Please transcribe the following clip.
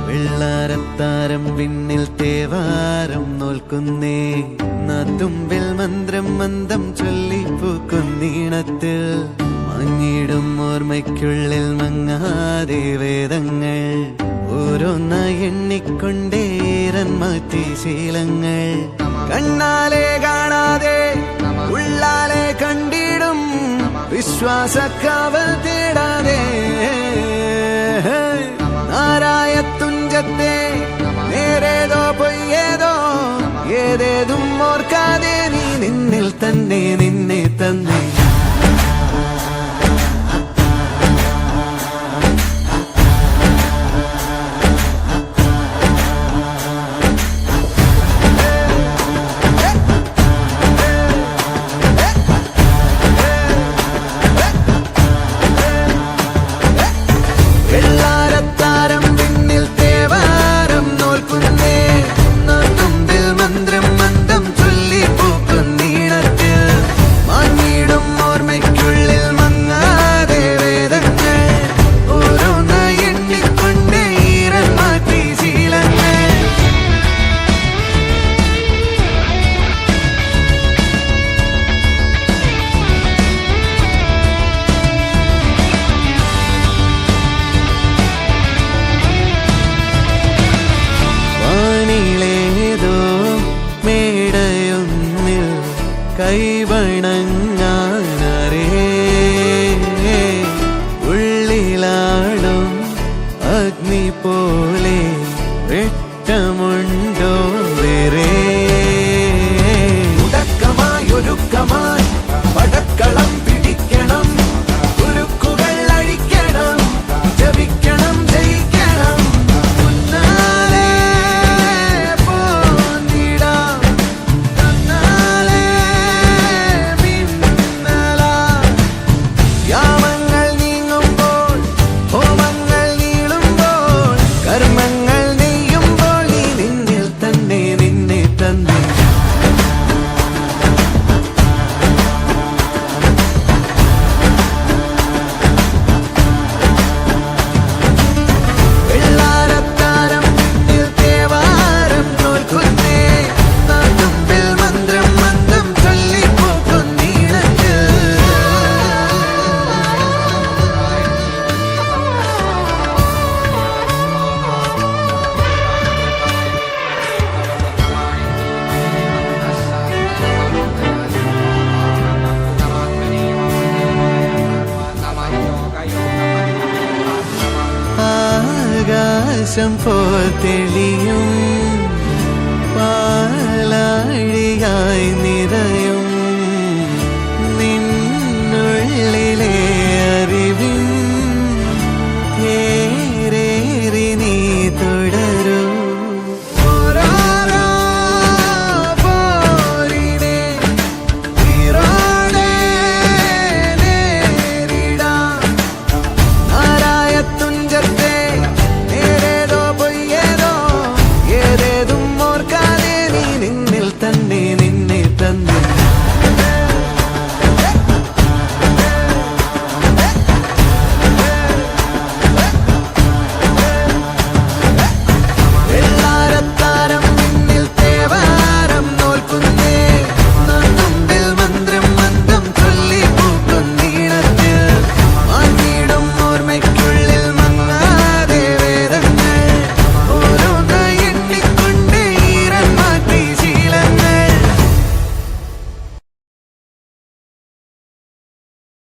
വെള്ളാരത്താരം വിണ്ണിൽ തേവാരം നോൽക്കുന്നേ നാത്തുമ്പിൽ മന്ത്രം മന്ദം ചൊല്ലിപ്പൂക്കുന്നീണത്തിൽ മങ്ങിടും ഓർമ്മയ്ക്കുള്ളിൽ മങ്ങാതെ വേദങ്ങൾ ഓരോന്നായി എണ്ണിക്കൊണ്ടേരൻ മാറ്റി ശീലങ്ങൾ കണ്ണാലെ കാണാതെ ഉള്ളാലെ കണ്ടിടും വിശ്വാസക്കാവൽ തേടാതെ നാരായ തുഞ്ചത്തെ നേരേതോ പൊയ്യേതോ ഏതേതും ഓർക്കാതെ നീ നിന്നിൽ തന്നെ നിന്നെ തന്നെ കൈവണങ്ങാനരേ ഉള്ളിലാടും അഗ്നി പോലെ വെട്ടമുണ്ടോ വേറെ ഉടക്കമായൊരുക്കമായി പടക്കളം പിടിക്കണം ഉരുക്കുകൾ അഴിക്കണം ജപിക്കണം ജയിക്കണം മുന്നാലെ പോന്നിടാം തന്നാലെ യാമങ്ങൾ നീങ്ങുമ്പോൾ ഹോമങ്ങൾ നീളുമ്പോൾ കർമ്മങ്ങൾ നെയ്യുമ്പോൾ നീ നിന്നിൽ തന്നെ നിന്നെ തന്നെ ആകാശം പോൽ തെളിയും പാലാഴിയായി നീ